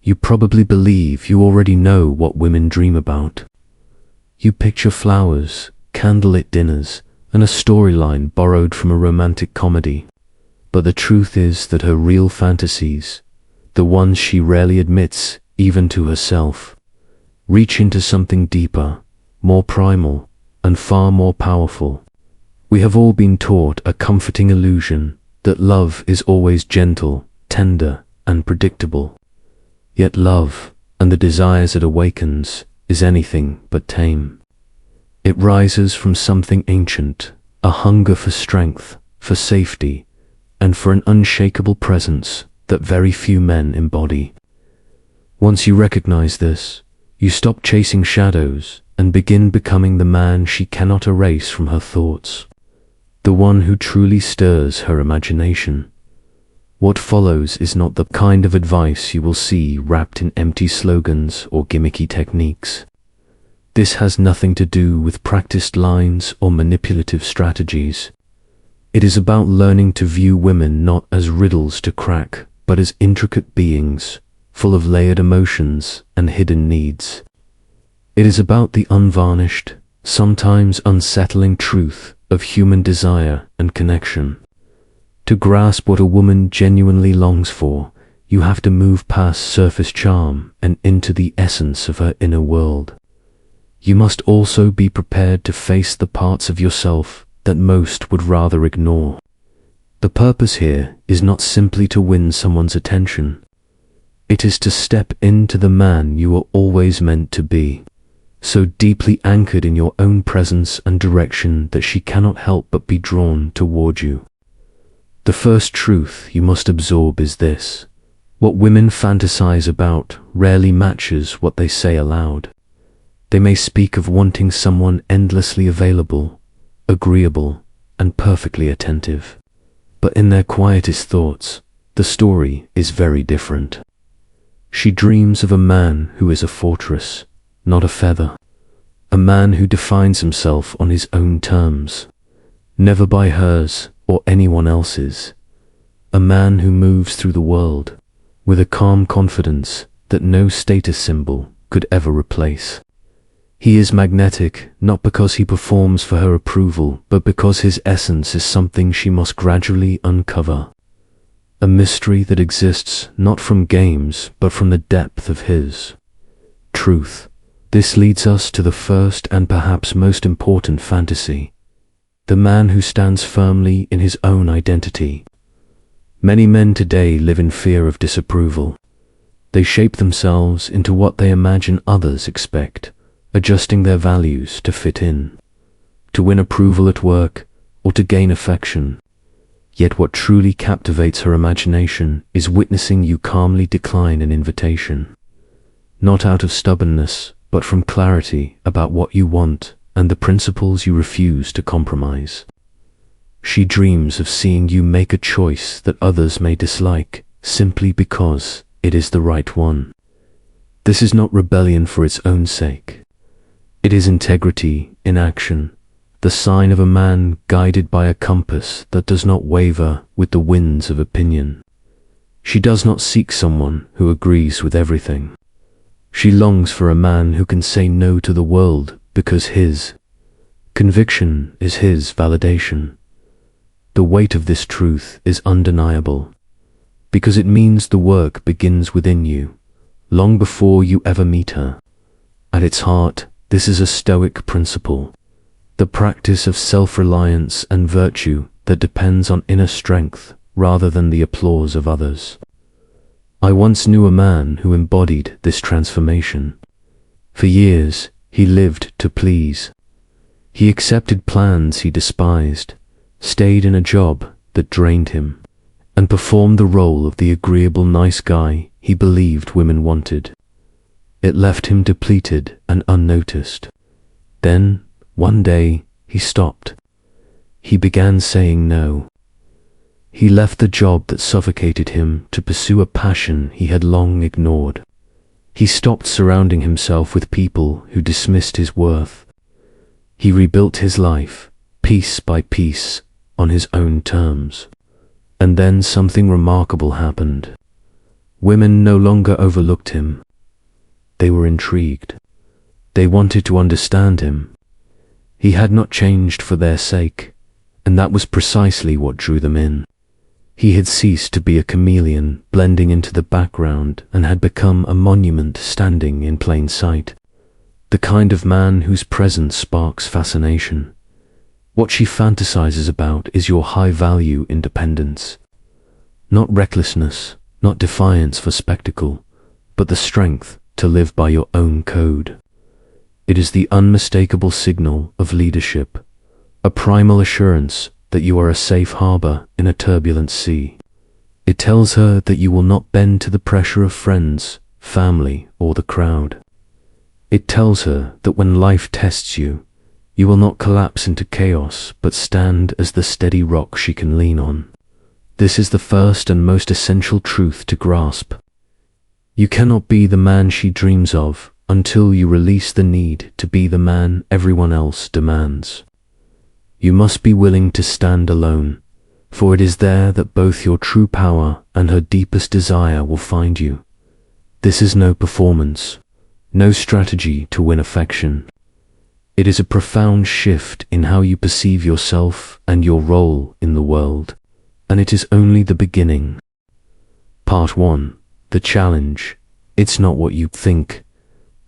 you probably believe you already know what women dream about. You picture flowers, candlelit dinners, and a storyline borrowed from a romantic comedy. But the truth is that her real fantasies, the ones she rarely admits even to herself, reach into something deeper, more primal, and far more powerful. We have all been taught a comforting illusion that love is always gentle, tender, and predictable. Yet love, and the desires it awakens, is anything but tame. It rises from something ancient, a hunger for strength, for safety, and for an unshakable presence that very few men embody. Once you recognize this, you stop chasing shadows and begin becoming the man she cannot erase from her thoughts, the one who truly stirs her imagination. What follows is not the kind of advice you will see wrapped in empty slogans or gimmicky techniques. This has nothing to do with practiced lines or manipulative strategies. It is about learning to view women not as riddles to crack, but as intricate beings, full of layered emotions and hidden needs. It is about the unvarnished, sometimes unsettling truth of human desire and connection. To grasp what a woman genuinely longs for, you have to move past surface charm and into the essence of her inner world. You must also be prepared to face the parts of yourself that most would rather ignore. The purpose here is not simply to win someone's attention. It is to step into the man you were always meant to be, so deeply anchored in your own presence and direction that she cannot help but be drawn toward you. The first truth you must absorb is this: what women fantasize about rarely matches what they say aloud. They may speak of wanting someone endlessly available, agreeable, and perfectly attentive. But in their quietest thoughts, the story is very different. She dreams of a man who is a fortress, not a feather. A man who defines himself on his own terms, never by hers or anyone else's. A man who moves through the world with a calm confidence that no status symbol could ever replace. He is magnetic, not because he performs for her approval, but because his essence is something she must gradually uncover. A mystery that exists not from games, but from the depth of his truth. This leads us to the first and perhaps most important fantasy: the man who stands firmly in his own identity. Many men today live in fear of disapproval. They shape themselves into what they imagine others expect, adjusting their values to fit in, to win approval at work, or to gain affection. Yet what truly captivates her imagination is witnessing you calmly decline an invitation, not out of stubbornness, but from clarity about what you want and the principles you refuse to compromise. She dreams of seeing you make a choice that others may dislike simply because it is the right one. This is not rebellion for its own sake. It is integrity in action, the sign of a man guided by a compass that does not waver with the winds of opinion. She does not seek someone who agrees with everything. She longs for a man who can say no to the world because his conviction is his validation. The weight of this truth is undeniable, because it means the work begins within you, long before you ever meet her. At its heart, this is a Stoic principle, the practice of self-reliance and virtue that depends on inner strength rather than the applause of others. I once knew a man who embodied this transformation. For years, he lived to please. He accepted plans he despised, stayed in a job that drained him, and performed the role of the agreeable nice guy he believed women wanted. It left him depleted and unnoticed. Then, one day, he stopped. He began saying no. He left the job that suffocated him to pursue a passion he had long ignored. He stopped surrounding himself with people who dismissed his worth. He rebuilt his life, piece by piece, on his own terms. And then something remarkable happened. Women no longer overlooked him. They were intrigued. They wanted to understand him. He had not changed for their sake, and that was precisely what drew them in. He had ceased to be a chameleon blending into the background and had become a monument standing in plain sight. The kind of man whose presence sparks fascination. What she fantasizes about is your high-value independence. Not recklessness, not defiance for spectacle, but the strength to live by your own code. It is the unmistakable signal of leadership, a primal assurance that you are a safe harbor in a turbulent sea. It tells her that you will not bend to the pressure of friends, family, or the crowd. It tells her that when life tests you, you will not collapse into chaos, but stand as the steady rock she can lean on. This is the first and most essential truth to grasp. You cannot be the man she dreams of until you release the need to be the man everyone else demands. You must be willing to stand alone, for it is there that both your true power and her deepest desire will find you. This is no performance, no strategy to win affection. It is a profound shift in how you perceive yourself and your role in the world, and it is only the beginning. Part 1. The challenge. It's not what you think.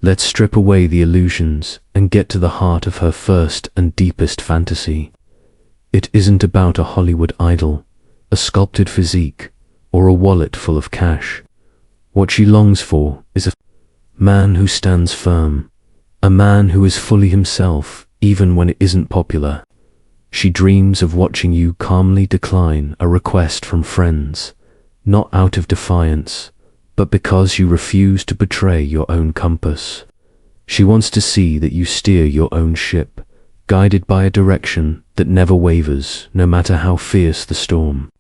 Let's strip away the illusions and get to the heart of her first and deepest fantasy. It isn't about a Hollywood idol, a sculpted physique, or a wallet full of cash. What she longs for is a man who stands firm, a man who is fully himself even when it isn't popular. She dreams of watching you calmly decline a request from friends, not out of defiance, but because you refuse to betray your own compass. She wants to see that you steer your own ship, guided by a direction that never wavers, no matter how fierce the storm.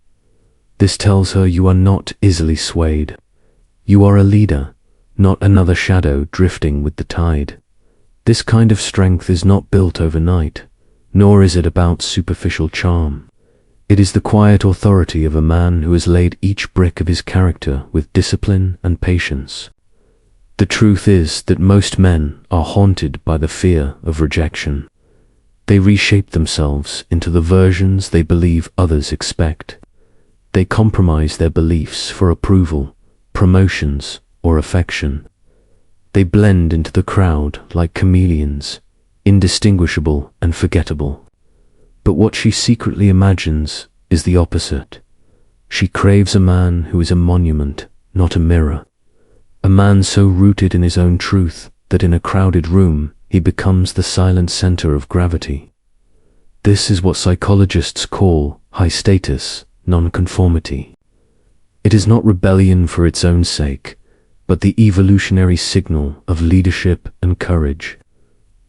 This tells her you are not easily swayed. You are a leader, not another shadow drifting with the tide. This kind of strength is not built overnight, nor is it about superficial charm. It is the quiet authority of a man who has laid each brick of his character with discipline and patience. The truth is that most men are haunted by the fear of rejection. They reshape themselves into the versions they believe others expect. They compromise their beliefs for approval, promotions, or affection. They blend into the crowd like chameleons, indistinguishable and forgettable. But what she secretly imagines is the opposite. She craves a man who is a monument, not a mirror. A man so rooted in his own truth that in a crowded room he becomes the silent center of gravity. This is what psychologists call high-status nonconformity. It is not rebellion for its own sake, but the evolutionary signal of leadership and courage.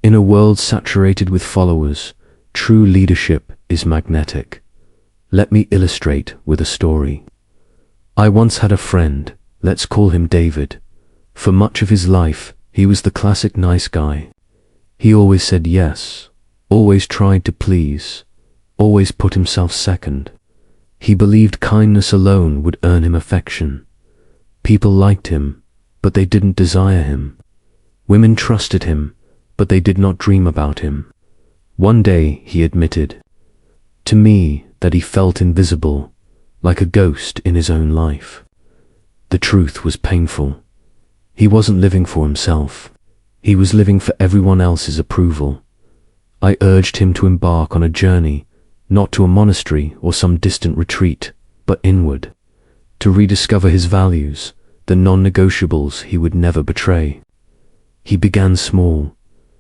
In a world saturated with followers, true leadership is magnetic. Let me illustrate with a story. I once had a friend, let's call him David. For much of his life, he was the classic nice guy. He always said yes, always tried to please, always put himself second. He believed kindness alone would earn him affection. People liked him, but they didn't desire him. Women trusted him, but they did not dream about him. One day he admitted to me that he felt invisible, like a ghost in his own life. The truth was painful. He wasn't living for himself. He was living for everyone else's approval. I urged him to embark on a journey, not to a monastery or some distant retreat, but inward, to rediscover his values, the non-negotiables he would never betray. He began small.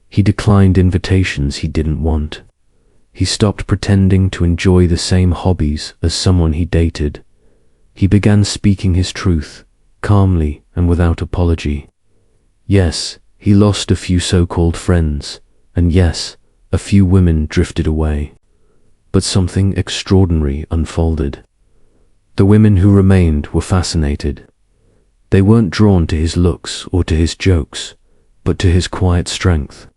He declined invitations he didn't want. He stopped pretending to enjoy the same hobbies as someone he dated. He began speaking his truth, calmly and without apology. Yes, he lost a few so-called friends, and yes, a few women drifted away. But something extraordinary unfolded. The women who remained were fascinated. They weren't drawn to his looks or to his jokes, but to his quiet strength.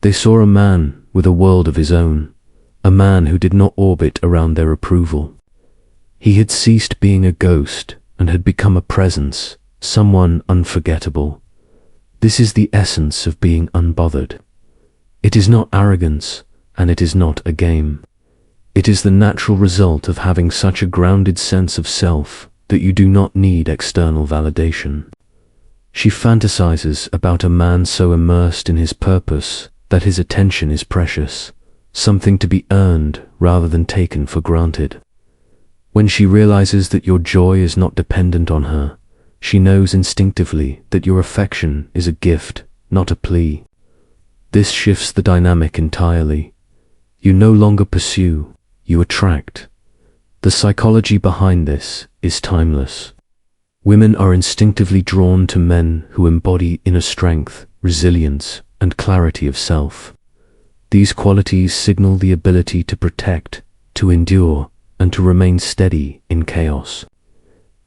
They saw a man with a world of his own, a man who did not orbit around their approval. He had ceased being a ghost and had become a presence, someone unforgettable. This is the essence of being unbothered. It is not arrogance, and it is not a game. It is the natural result of having such a grounded sense of self that you do not need external validation. She fantasizes about a man so immersed in his purpose that his attention is precious, something to be earned rather than taken for granted. When she realizes that your joy is not dependent on her, she knows instinctively that your affection is a gift, not a plea. This shifts the dynamic entirely. You no longer pursue, you attract. The psychology behind this is timeless. Women are instinctively drawn to men who embody inner strength, resilience, and clarity of self. These qualities signal the ability to protect, to endure, and to remain steady in chaos.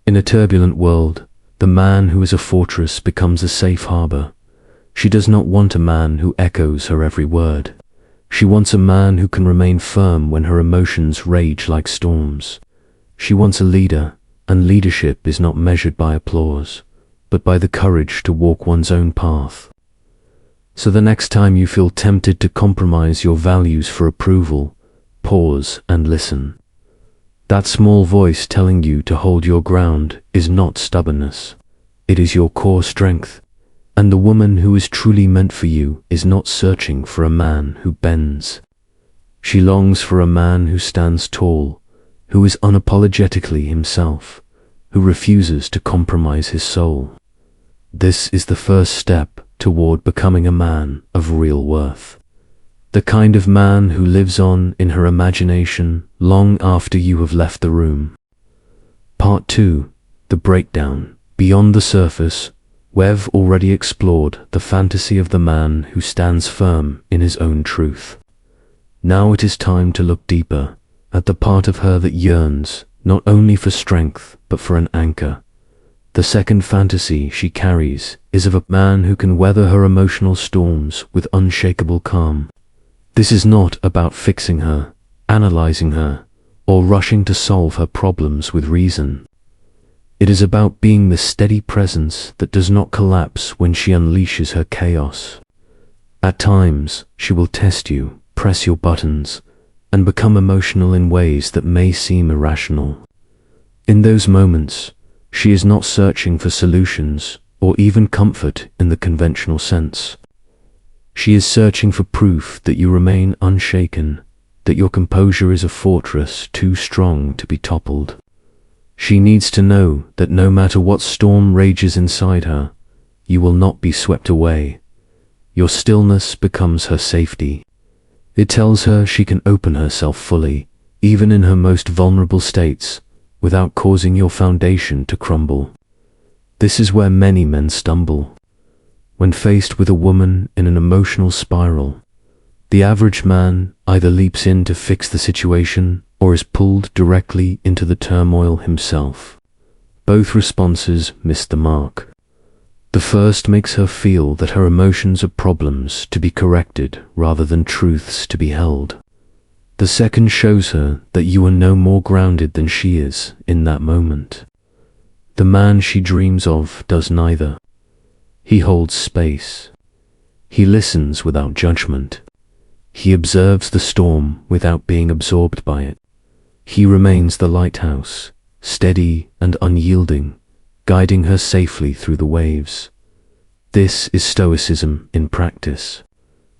In a turbulent world, the man who is a fortress becomes a safe harbor. She does not want a man who echoes her every word. She wants a man who can remain firm when her emotions rage like storms. She wants a leader, and leadership is not measured by applause, but by the courage to walk one's own path. So the next time you feel tempted to compromise your values for approval, pause and listen. That small voice telling you to hold your ground is not stubbornness. It is your core strength. And the woman who is truly meant for you is not searching for a man who bends. She longs for a man who stands tall, who is unapologetically himself, who refuses to compromise his soul. This is the first step toward becoming a man of real worth. The kind of man who lives on in her imagination long after you have left the room. Part 2. The breakdown. Beyond the surface, we've already explored the fantasy of the man who stands firm in his own truth. Now it is time to look deeper at the part of her that yearns not only for strength but for an anchor. The second fantasy she carries is of a man who can weather her emotional storms with unshakable calm. This is not about fixing her, analyzing her, or rushing to solve her problems with reason. It is about being the steady presence that does not collapse when she unleashes her chaos. At times, she will test you, press your buttons, and become emotional in ways that may seem irrational. In those moments, she is not searching for solutions or even comfort in the conventional sense. She is searching for proof that you remain unshaken, that your composure is a fortress too strong to be toppled. She needs to know that no matter what storm rages inside her, you will not be swept away. Your stillness becomes her safety. It tells her she can open herself fully, even in her most vulnerable states, without causing your foundation to crumble. This is where many men stumble. When faced with a woman in an emotional spiral, the average man either leaps in to fix the situation or is pulled directly into the turmoil himself. Both responses miss the mark. The first makes her feel that her emotions are problems to be corrected rather than truths to be held. The second shows her that you are no more grounded than she is in that moment. The man she dreams of does neither. He holds space. He listens without judgment. He observes the storm without being absorbed by it. He remains the lighthouse, steady and unyielding, guiding her safely through the waves. This is Stoicism in practice.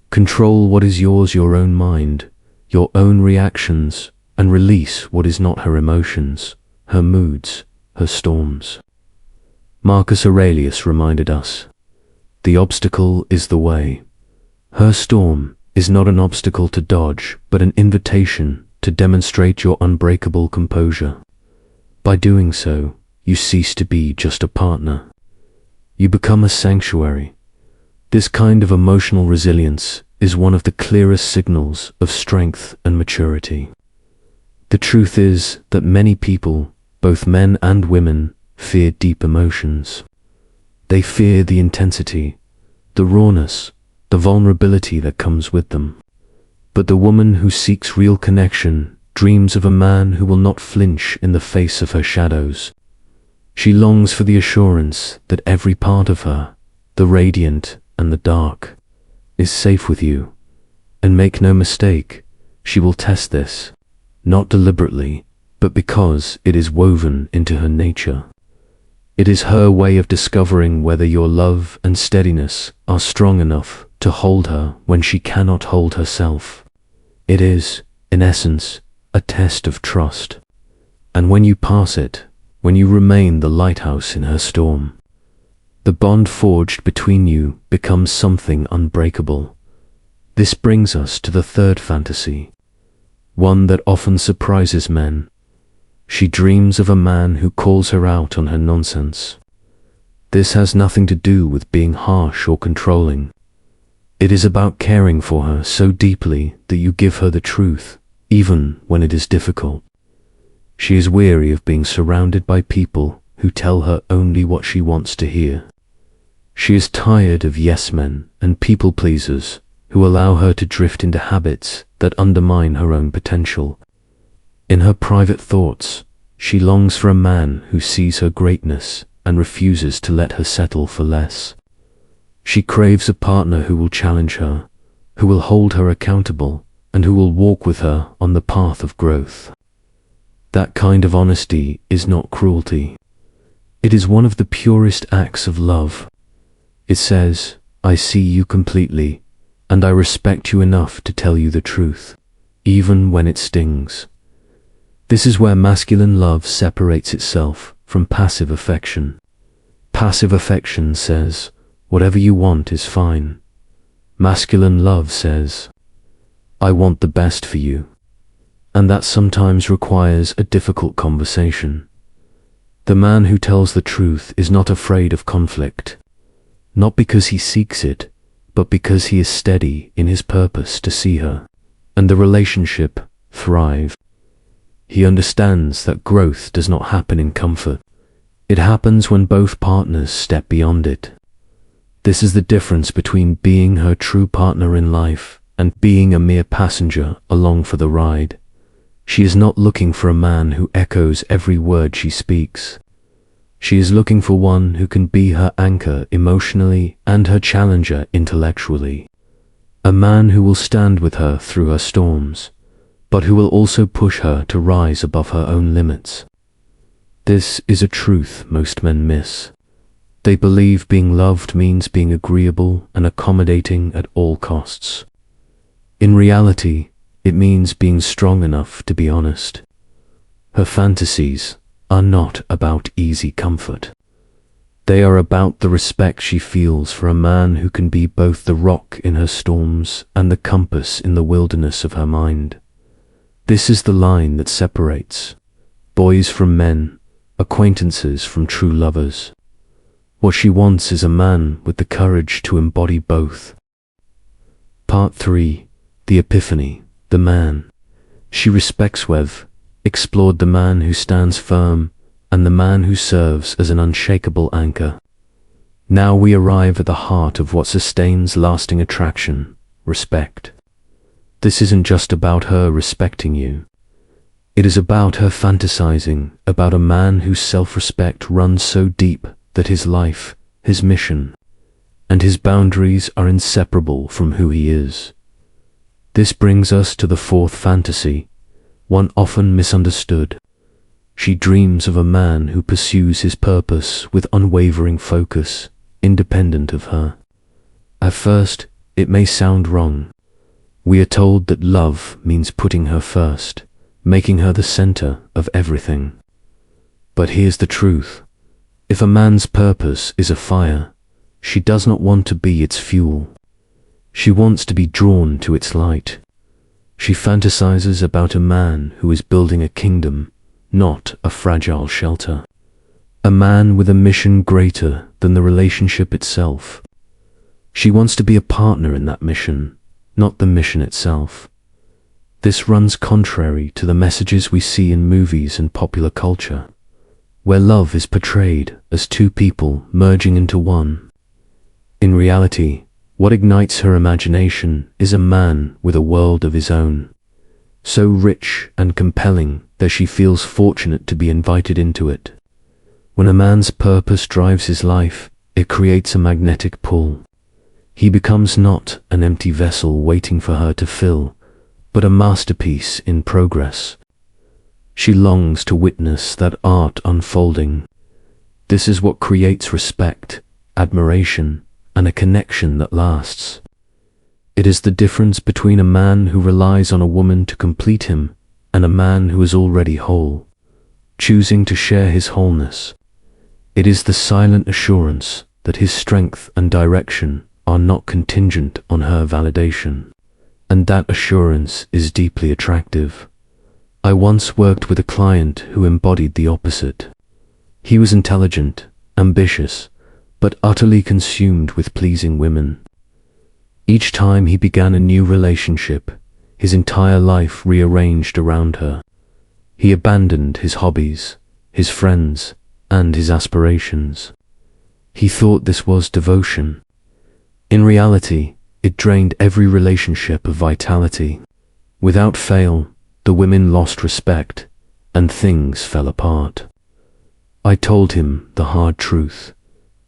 Control what is yours, your own mind, your own reactions, and release what is not her emotions, her moods, her storms. Marcus Aurelius reminded us, the obstacle is the way. Her storm is not an obstacle to dodge, but an invitation to demonstrate your unbreakable composure. By doing so, you cease to be just a partner. You become a sanctuary. This kind of emotional resilience is one of the clearest signals of strength and maturity. The truth is that many people, both men and women, fear deep emotions. They fear the intensity, the rawness, the vulnerability that comes with them. But the woman who seeks real connection dreams of a man who will not flinch in the face of her shadows. She longs for the assurance that every part of her, the radiant and the dark, is safe with you. And make no mistake, she will test this, not deliberately, but because it is woven into her nature. It is her way of discovering whether your love and steadiness are strong enough to hold her when she cannot hold herself. It is, in essence, a test of trust. And when you pass it, when you remain the lighthouse in her storm, the bond forged between you becomes something unbreakable. This brings us to the third fantasy, one that often surprises men. She dreams of a man who calls her out on her nonsense. This has nothing to do with being harsh or controlling. It is about caring for her so deeply that you give her the truth, even when it is difficult. She is weary of being surrounded by people who tell her only what she wants to hear. She is tired of yes men and people pleasers who allow her to drift into habits that undermine her own potential. In her private thoughts, she longs for a man who sees her greatness and refuses to let her settle for less. She craves a partner who will challenge her, who will hold her accountable, and who will walk with her on the path of growth. That kind of honesty is not cruelty. It is one of the purest acts of love. It says, I see you completely, and I respect you enough to tell you the truth, even when it stings. This is where masculine love separates itself from passive affection. Passive affection says, whatever you want is fine. Masculine love says, I want the best for you. And that sometimes requires a difficult conversation. The man who tells the truth is not afraid of conflict, not because he seeks it, but because he is steady in his purpose to see her, and the relationship, thrive. He understands that growth does not happen in comfort. It happens when both partners step beyond it. This is the difference between being her true partner in life and being a mere passenger along for the ride. She is not looking for a man who echoes every word she speaks. She is looking for one who can be her anchor emotionally and her challenger intellectually. A man who will stand with her through her storms, but who will also push her to rise above her own limits. This is a truth most men miss. They believe being loved means being agreeable and accommodating at all costs. In reality, it means being strong enough to be honest. Her fantasies are not about easy comfort. They are about the respect she feels for a man who can be both the rock in her storms and the compass in the wilderness of her mind. This is the line that separates boys from men, acquaintances from true lovers. What she wants is a man with the courage to embody both. Part 3. The Epiphany, the man. She respects we've explored the man who stands firm and the man who serves as an unshakable anchor. Now we arrive at the heart of what sustains lasting attraction, respect. This isn't just about her respecting you. It is about her fantasizing about a man whose self-respect runs so deep that his life, his mission, and his boundaries are inseparable from who he is. This brings us to the fourth fantasy, one often misunderstood. She dreams of a man who pursues his purpose with unwavering focus, independent of her. At first, it may sound wrong. We are told that love means putting her first, making her the center of everything. But here's the truth. If a man's purpose is a fire, she does not want to be its fuel. She wants to be drawn to its light. She fantasizes about a man who is building a kingdom, not a fragile shelter. A man with a mission greater than the relationship itself. She wants to be a partner in that mission, not the mission itself. This runs contrary to the messages we see in movies and popular culture, where love is portrayed as two people merging into one. In reality, what ignites her imagination is a man with a world of his own, so rich and compelling that she feels fortunate to be invited into it. When a man's purpose drives his life, it creates a magnetic pull. He becomes not an empty vessel waiting for her to fill, but a masterpiece in progress. She longs to witness that art unfolding. This is what creates respect, admiration, and a connection that lasts. It is the difference between a man who relies on a woman to complete him and a man who is already whole, choosing to share his wholeness. It is the silent assurance that his strength and direction are not contingent on her validation, and that assurance is deeply attractive. I once worked with a client who embodied the opposite. He was intelligent, ambitious, but utterly consumed with pleasing women. Each time he began a new relationship, his entire life rearranged around her. He abandoned his hobbies, his friends, and his aspirations. He thought this was devotion. In reality, it drained every relationship of vitality. Without fail, the women lost respect, and things fell apart. I told him the hard truth.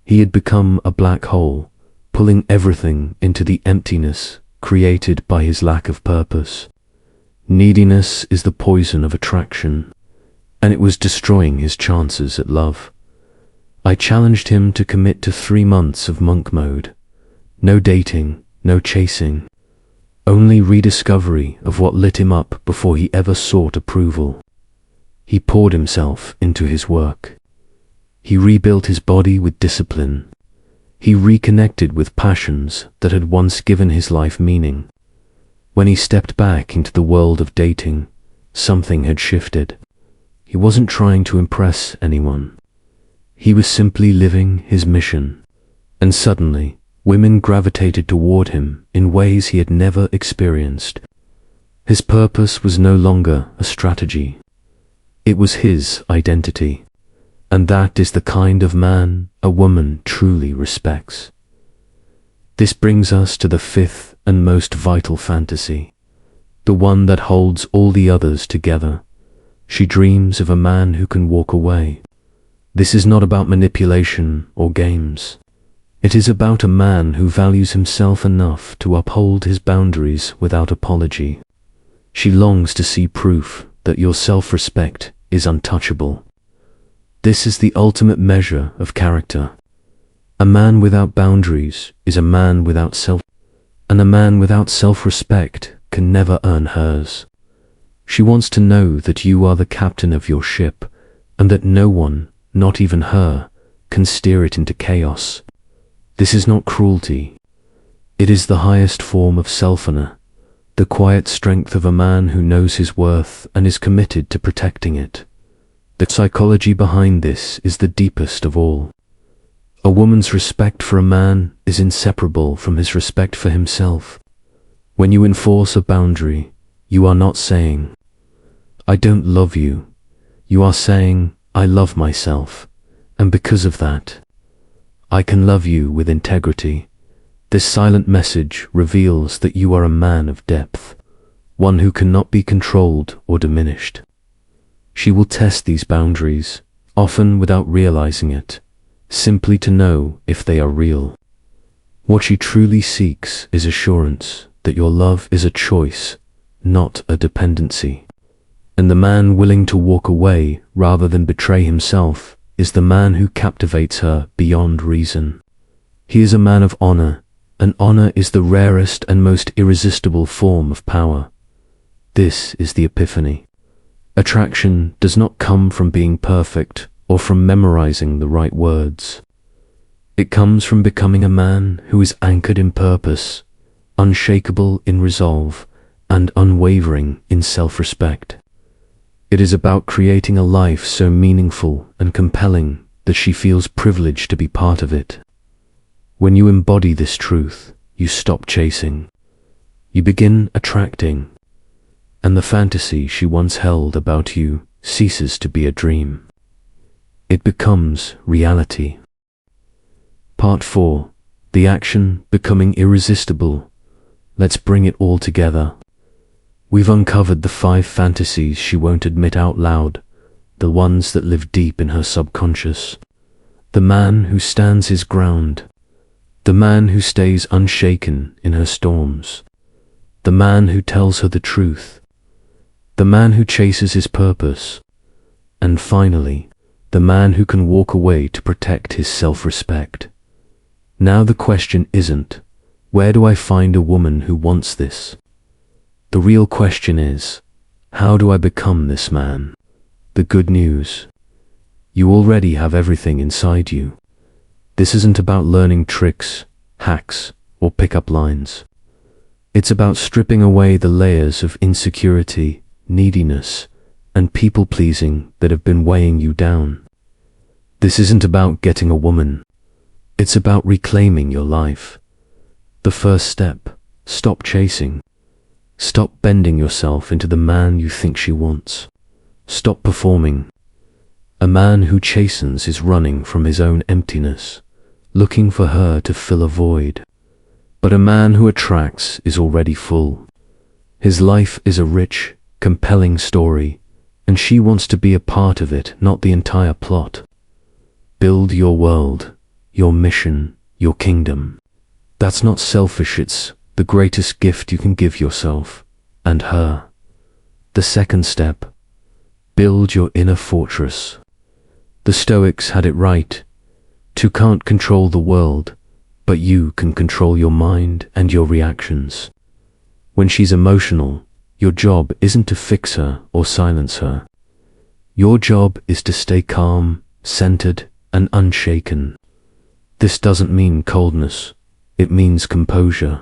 He had become a black hole, pulling everything into the emptiness created by his lack of purpose. Neediness is the poison of attraction, and it was destroying his chances at love. I challenged him to commit to 3 months of monk mode. No dating, no chasing, only rediscovery of what lit him up before he ever sought approval. He poured himself into his work. He rebuilt his body with discipline. He reconnected with passions that had once given his life meaning. When he stepped back into the world of dating, something had shifted. He wasn't trying to impress anyone. He was simply living his mission. And suddenly, women gravitated toward him in ways he had never experienced. His purpose was no longer a strategy. It was his identity. And that is the kind of man a woman truly respects. This brings us to the 5th and most vital fantasy, the one that holds all the others together. She dreams of a man who can walk away. This is not about manipulation or games. It is about a man who values himself enough to uphold his boundaries without apology. She longs to see proof that your self-respect is untouchable. This is the ultimate measure of character. A man without boundaries is a man without and a man without self-respect can never earn hers. She wants to know that you are the captain of your ship, and that no one, not even her, can steer it into chaos. This is not cruelty. It is the highest form of self-honor, the quiet strength of a man who knows his worth and is committed to protecting it. The psychology behind this is the deepest of all. A woman's respect for a man is inseparable from his respect for himself. When you enforce a boundary, you are not saying, "I don't love you." You are saying, "I love myself, and because of that, I can love you with integrity." This silent message reveals that you are a man of depth, one who cannot be controlled or diminished. She will test these boundaries, often without realizing it, simply to know if they are real. What she truly seeks is assurance that your love is a choice, not a dependency. And the man willing to walk away rather than betray himself is the man who captivates her beyond reason. He is a man of honor, and honor is the rarest and most irresistible form of power. This is the epiphany. Attraction does not come from being perfect or from memorizing the right words. It comes from becoming a man who is anchored in purpose, unshakable in resolve, and unwavering in self-respect. It is about creating a life so meaningful and compelling that she feels privileged to be part of it. When you embody this truth, you stop chasing. You begin attracting, and the fantasy she once held about you ceases to be a dream. It becomes reality. Part 4. The action becoming irresistible. Let's bring it all together. We've uncovered the 5 fantasies she won't admit out loud, the ones that live deep in her subconscious. The man who stands his ground, the man who stays unshaken in her storms, the man who tells her the truth, the man who chases his purpose, and finally, the man who can walk away to protect his self-respect. Now the question isn't, where do I find a woman who wants this? The real question is, how do I become this man? The good news: you already have everything inside you. This isn't about learning tricks, hacks, or pick-up lines. It's about stripping away the layers of insecurity, neediness, and people-pleasing that have been weighing you down. This isn't about getting a woman. It's about reclaiming your life. The first step: stop chasing. Stop bending yourself into the man you think she wants. Stop performing. A man who chastens is running from his own emptiness, looking for her to fill a void. But a man who attracts is already full. His life is a rich, compelling story, and she wants to be a part of it, not the entire plot. Build your world, your mission, your kingdom. That's not selfish, it's the greatest gift you can give yourself and her. The second step: build your inner fortress. The Stoics had it right. Two can't control the world, but you can control your mind and your reactions. When she's emotional, your job isn't to fix her or silence her. Your job is to stay calm, centered, and unshaken. This doesn't mean coldness. It means composure.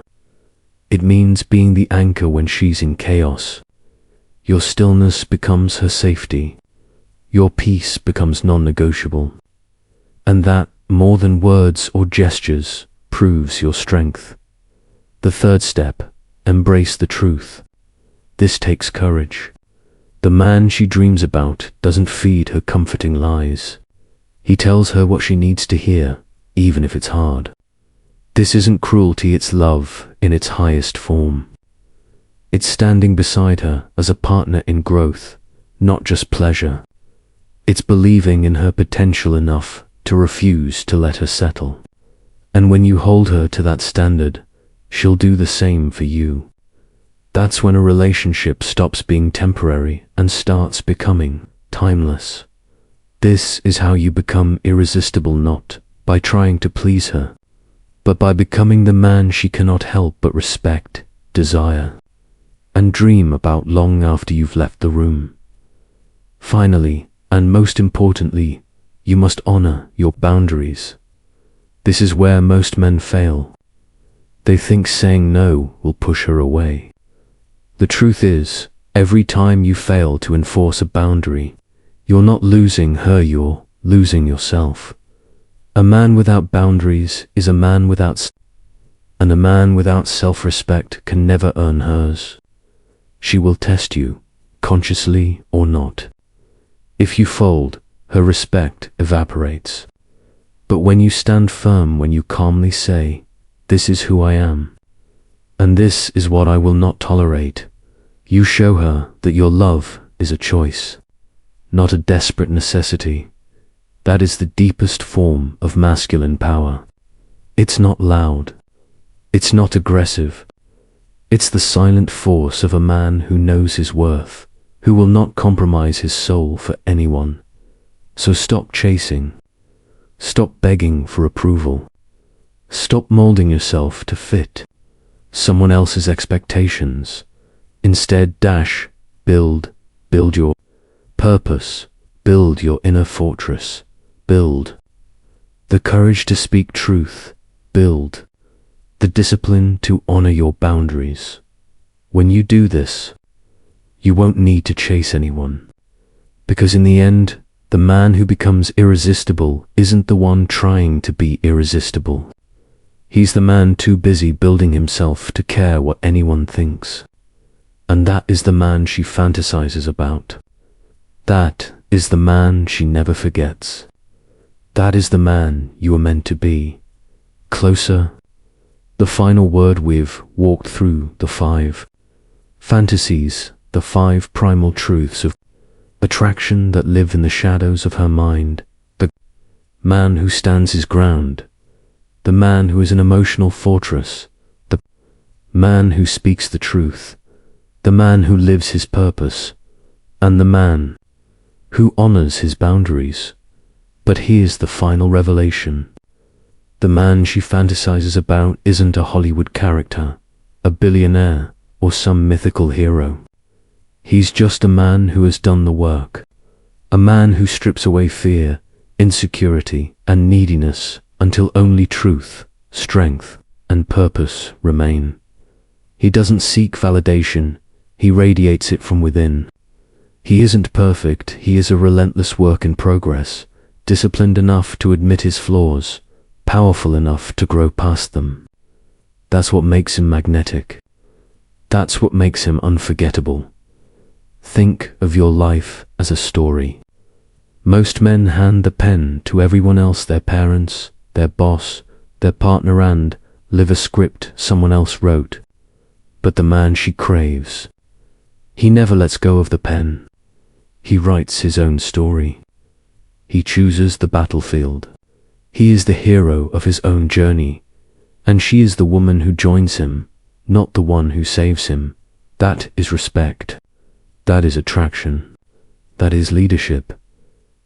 It means being the anchor when she's in chaos. Your stillness becomes her safety. Your peace becomes non-negotiable. And that, more than words or gestures, proves your strength. The third step: embrace the truth. This takes courage. The man she dreams about doesn't feed her comforting lies. He tells her what she needs to hear, even if it's hard. This isn't cruelty, it's love in its highest form. It's standing beside her as a partner in growth, not just pleasure. It's believing in her potential enough to refuse to let her settle. And when you hold her to that standard, she'll do the same for you. That's when a relationship stops being temporary and starts becoming timeless. This is how you become irresistible, not by trying to please her, but by becoming the man she cannot help but respect, desire, and dream about long after you've left the room. Finally, and most importantly, you must honor your boundaries. This is where most men fail. They think saying no will push her away. The truth is, every time you fail to enforce a boundary, you're not losing her, you're losing yourself. A man without boundaries is a man without and a man without self-respect can never earn hers. She will test you, consciously or not. If you fold, her respect evaporates. But when you stand firm, when you calmly say, "This is who I am, and this is what I will not tolerate," you show her that your love is a choice, not a desperate necessity. That is the deepest form of masculine power. It's not loud. It's not aggressive. It's the silent force of a man who knows his worth, who will not compromise his soul for anyone. So stop chasing. Stop begging for approval. Stop molding yourself to fit someone else's expectations. Instead, build your purpose, build your inner fortress, build the courage to speak truth, build the discipline to honor your boundaries. When you do this, you won't need to chase anyone, because in the end, the man who becomes irresistible isn't the one trying to be irresistible. He's the man too busy building himself to care what anyone thinks. And that is the man she fantasizes about. That is the man she never forgets. That is the man you were meant to be. Closer. The final word: we've walked through the 5 fantasies, the 5 primal truths of attraction that live in the shadows of her mind, the man who stands his ground, the man who is an emotional fortress, the man who speaks the truth, the man who lives his purpose, and the man who honors his boundaries. But here's the final revelation. The man she fantasizes about isn't a Hollywood character, a billionaire, or some mythical hero. He's just a man who has done the work. A man who strips away fear, insecurity, and neediness until only truth, strength, and purpose remain. He doesn't seek validation, he radiates it from within. He isn't perfect, he is a relentless work in progress, disciplined enough to admit his flaws, powerful enough to grow past them. That's what makes him magnetic. That's what makes him unforgettable. Think of your life as a story. Most men hand the pen to everyone else, their parents, their boss, their partner, and live a script someone else wrote. But the man she craves, he never lets go of the pen. He writes his own story. He chooses the battlefield. He is the hero of his own journey, and she is the woman who joins him, not the one who saves him. That is respect. That is attraction. That is leadership.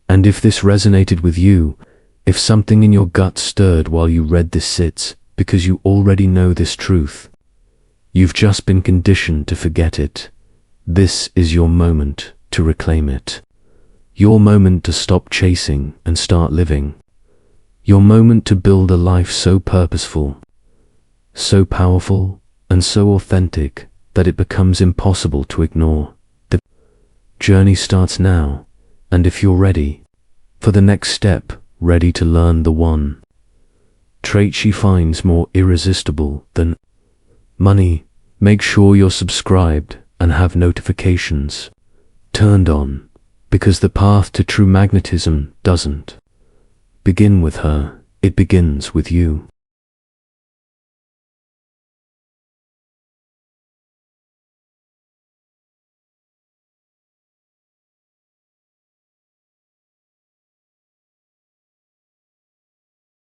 And if this resonated with you, if something in your gut stirred while you read this, it's because you already know this truth. You've just been conditioned to forget it. This is your moment to reclaim it. Your moment to stop chasing and start living. Your moment to build a life so purposeful, so powerful, and so authentic that it becomes impossible to ignore. The journey starts now, and if you're ready for the next step, ready to learn the one trait she finds more irresistible than money, make sure you're subscribed and have notifications turned on, because the path to true magnetism doesn't begin with her, it begins with you.